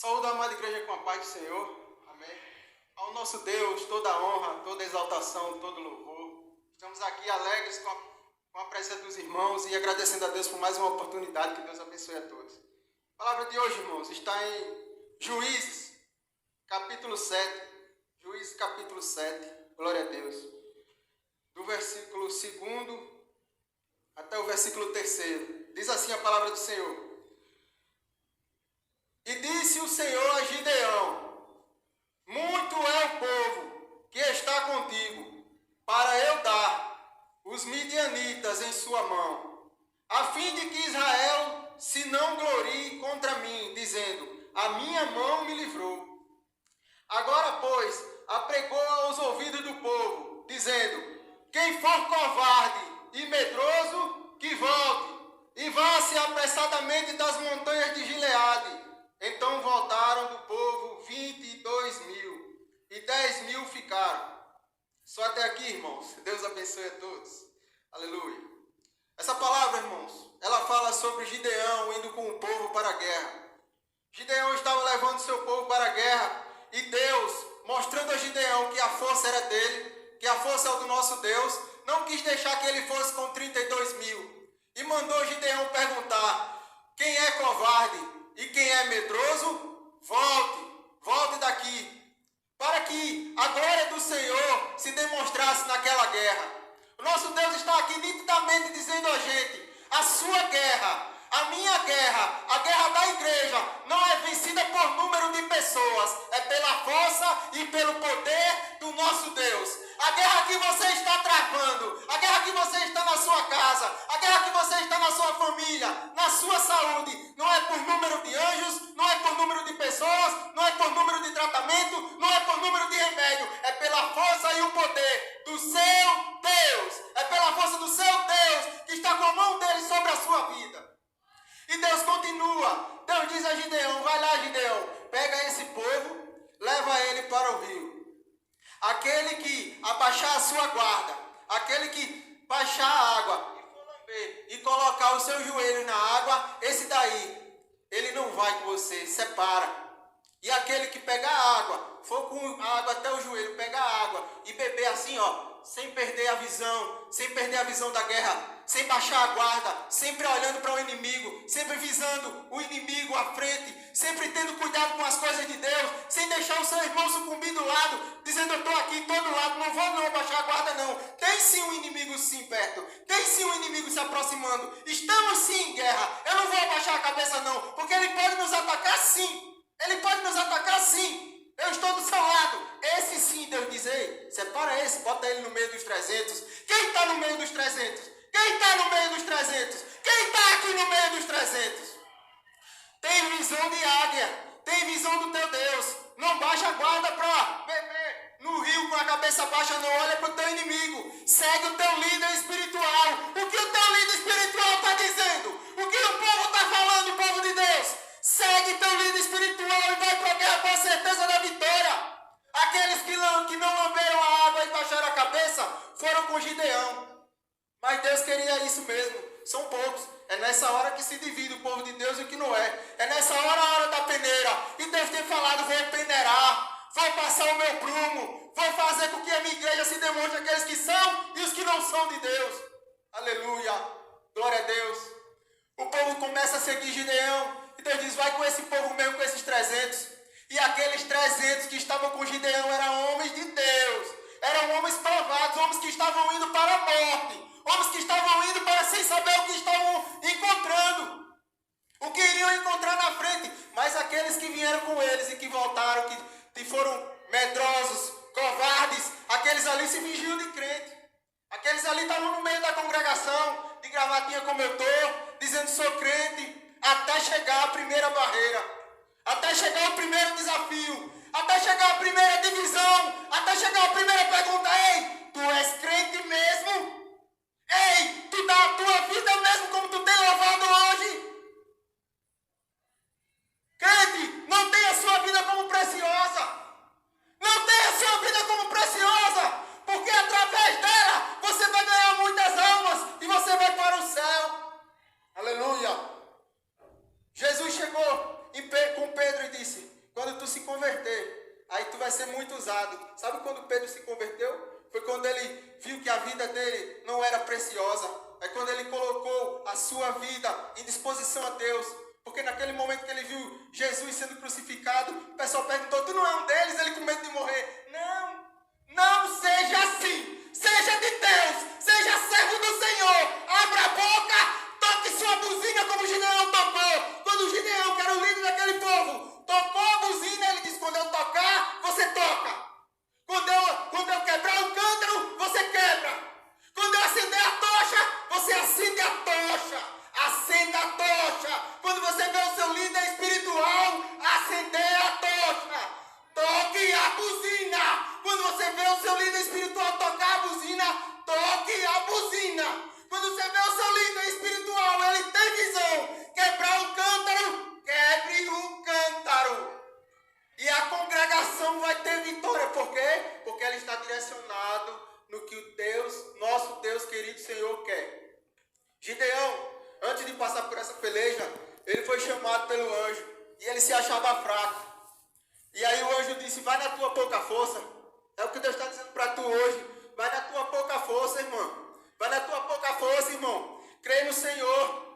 Saúde a amada igreja com a paz do Senhor. Amém. Ao nosso Deus, toda a honra, toda a exaltação, todo louvor. Estamos aqui alegres com a presença dos irmãos e agradecendo a Deus por mais uma oportunidade. Que Deus abençoe a todos. A palavra de hoje, irmãos, está em Juízes, capítulo 7. Juízes, capítulo 7. Glória a Deus. Do versículo 2 até o versículo 3. Diz assim a palavra do Senhor. E disse o Senhor a Gideão: muito é o povo que está contigo, para eu dar os midianitas em sua mão, a fim de que Israel se não glorie contra mim, dizendo: a minha mão me livrou. Agora, pois, apregou aos ouvidos do povo, dizendo: quem for covarde e medroso, que volte, e vá-se apressadamente das montanhas de Gileade. Então voltaram do povo 22.000, e 10.000 ficaram. Só até aqui, irmãos. Deus abençoe a todos. Aleluia. Essa palavra, irmãos, ela fala sobre Gideão indo com o povo para a guerra. Gideão estava levando seu povo para a guerra, e Deus, mostrando a Gideão que a força era dele, que a força é do nosso Deus, não quis deixar que ele fosse com 32.000. E mandou Gideão perguntar: quem é covarde e quem é medroso, volte daqui, para que a glória do Senhor se demonstrasse naquela guerra. O nosso Deus está aqui nitidamente dizendo a gente: a sua guerra, a minha guerra, a guerra da igreja, não é vencida por número de pessoas, é pela força e pelo poder do nosso Deus. A guerra que você está travando, a guerra que você está na sua casa, a guerra que você está na sua família, na sua saúde, não é por número de anjos, não é por número de pessoas, não é por número de tratamento, não é por número de remédio, é pela força e o poder do seu Deus, é pela força do seu Deus que está com a mão dele sobre a sua vida. E Deus continua, Deus diz a Gideão: vai lá, Gideão, pega esse povo, leva ele para o rio. Aquele que abaixar a sua guarda, aquele que baixar a água e for lamber e colocar o seu joelho na água, esse daí, ele não vai com você, separa. E aquele que pegar a água, for com a água até o joelho, pegar a água e beber assim, sem perder a visão da guerra, sem baixar a guarda, sempre olhando para o inimigo, sempre visando o inimigo à frente, sempre tendo cuidado com as coisas de Deus, sem deixar o seu irmão sucumbir do lado, dizendo: eu estou aqui todo lado, não vou não baixar a guarda não. Tem sim um inimigo sim perto, tem sim um inimigo se aproximando, estamos sim em guerra, eu não vou abaixar a cabeça não, porque ele pode nos atacar sim, ele pode nos atacar sim. Eu estou do seu lado. Esse sim, Deus diz: ei, separa esse, bota ele no meio dos 300. Quem está no meio dos 300? Quem está no meio dos 300? Quem está aqui no meio dos 300? Tem visão de águia, tem visão do teu Deus. Não baixa a guarda para beber no rio com a cabeça baixa, não olha para o teu inimigo. Segue o teu líder espiritual. O que o teu líder espiritual está dizendo? O que o povo está falando, o povo de Deus? Segue teu líder espiritual e vai para a guerra com a certeza da vitória. Aqueles que não lamberam a água e baixaram a cabeça foram com Gideão. Mas Deus queria isso mesmo. São poucos. É nessa hora que se divide o povo de Deus e o que não é. É nessa hora a hora da peneira. E Deus tem falado: vou peneirar, vou passar o meu prumo, vou fazer com que a minha igreja se demonstre aqueles que são e os que não são de Deus. Aleluia. Glória a Deus. O povo começa a seguir Gideão. E Deus diz: vai com esse povo mesmo, com esses 300. E aqueles 300 que estavam com Gideão eram homens de Deus. Eram homens provados, homens que estavam indo para a morte. Homens que estavam indo para sem saber o que estavam encontrando. O que iriam encontrar na frente. Mas aqueles que vieram com eles e que voltaram, que foram medrosos, covardes, aqueles ali se fingiam de crente. Aqueles ali estavam no meio da congregação, de gravatinha como eu estou, dizendo: sou crente. Até chegar a primeira barreira, até chegar o primeiro desafio, até chegar a primeira divisão, até chegar a primeira pergunta: ei, tu és crente mesmo? Ei, tu dá a tua vida mesmo como tu tem louvado hoje? Crente, não tenha a sua vida como preciosa, não tenha a sua vida como preciosa, porque através dela você vai ganhar muitas almas e você vai para o céu. Aleluia. Jesus chegou com Pedro e disse: vai ser muito usado. Sabe quando Pedro se converteu? Foi quando ele viu que a vida dele não era preciosa. É quando ele colocou a sua vida em disposição a Deus. Porque naquele momento que ele viu Jesus sendo crucificado, o pessoal perguntou, tu não é um deles? Ele com medo de morrer. Não seja assim. Seja de Deus. Seja servo do Senhor. Abra a boca, toque sua buzina como o Gideão tocou. Quando o Gideão, que era o líder daquele povo, tocou a buzina, ele disse, quando eu tocar, você toca. Quando eu quebrar o cântaro, você quebra. Quando eu acender a tocha, você acende a tocha. Acenda a tocha. Quando você vê o seu líder espiritual, acender a tocha. Toque a buzina. Quando você vê o seu líder espiritual tocar a buzina, toque a buzina. Quando você vê o seu líder espiritual, ele tem visão. Quebrar o cântaro, quebre o cântaro. E a congregação vai ter vitória. Por quê? Porque ela está direcionado no que o Deus, nosso Deus querido Senhor quer. Gideão, antes de passar por essa peleja, ele foi chamado pelo anjo. E ele se achava fraco. E aí o anjo disse, vai na tua pouca força. É o que Deus está dizendo para tu hoje. Vai na tua pouca força, irmão. Vai na tua pouca força, irmão. Crê no Senhor.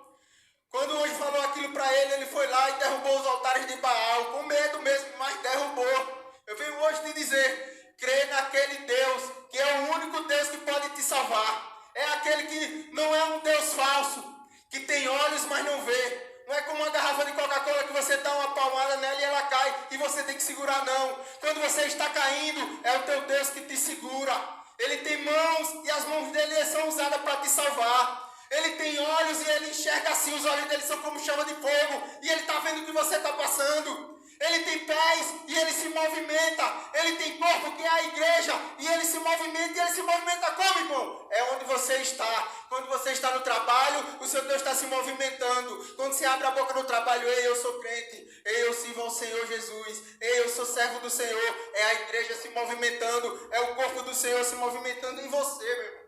Quando o anjo falou aquilo para ele, ele foi lá e derrubou os altares de Baal. Com medo mesmo, mas derrubou. Eu venho hoje te dizer, crê naquele Deus, que é o único Deus que pode te salvar. É aquele que não é um Deus falso, que tem olhos, mas não vê. Não é como uma garrafa de Coca-Cola que você dá uma palmada nela e ela cai e você tem que segurar, não. Quando você está caindo, é o teu Deus que te segura. Ele tem mãos e as mãos dele são usadas para te salvar. Ele tem olhos e ele enxerga assim, os olhos dele são como chama de fogo. E ele está vendo o que você está passando. Ele tem pés e ele se movimenta. Ele tem corpo, que é a igreja, e ele se movimenta. E ele se movimenta como, irmão? É onde você está. Quando você está no trabalho, o seu Deus está se movimentando. Quando você abre a boca no trabalho, ei, eu sou crente. Ei, eu sirvo ao Senhor Jesus. Ei, eu sou servo do Senhor. É a igreja se movimentando. É o corpo do Senhor se movimentando em você, meu irmão.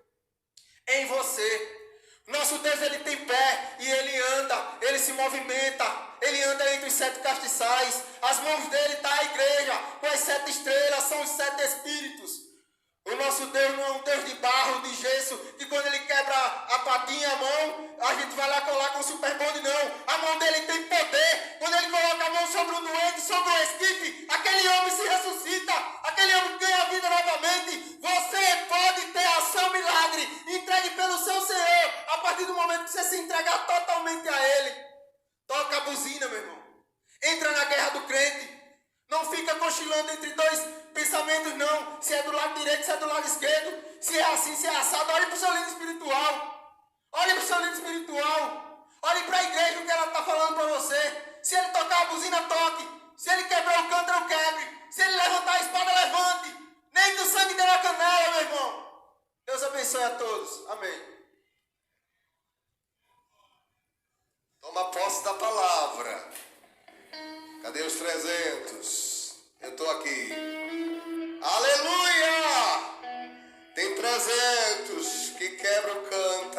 Em você. Nosso Deus, ele tem pé e ele anda, ele se movimenta, ele anda entre os 7 castiçais. As mãos dele está a igreja, com as 7 estrelas, são os 7 espíritos. O nosso Deus não é um Deus de barro, de gesso, que quando ele quebra a patinha, a mão, a gente vai lá colar com o super bonde, não. A mão dele tem poder. Quando ele coloca a mão sobre o doente, sobre o esquife, aquele homem se ressuscita, aquele homem ganha vida novamente. Você pode ter ação milagre, entregue pelo seu Senhor, a partir do momento que você se entregar totalmente a Ele. Toca a buzina, meu irmão. Entra na guerra do crente. Não fica cochilando entre dois pensamentos, não. Se é do lado direito, se é do lado esquerdo. Se é assim, se é assado. Olhe para o seu líder espiritual. Olhe para o seu líder espiritual. Olhe para a igreja, o que ela está falando para você. Se ele tocar a buzina, toque. Se ele quebrar o cântaro, quebre. Se ele levantar a espada, levante. Nem que o sangue dê na canela, meu irmão. Deus abençoe a todos. Amém. Toma posse da palavra. Cadê os 300? Eu estou aqui. Aleluia! Tem 300 que quebram o cântaro.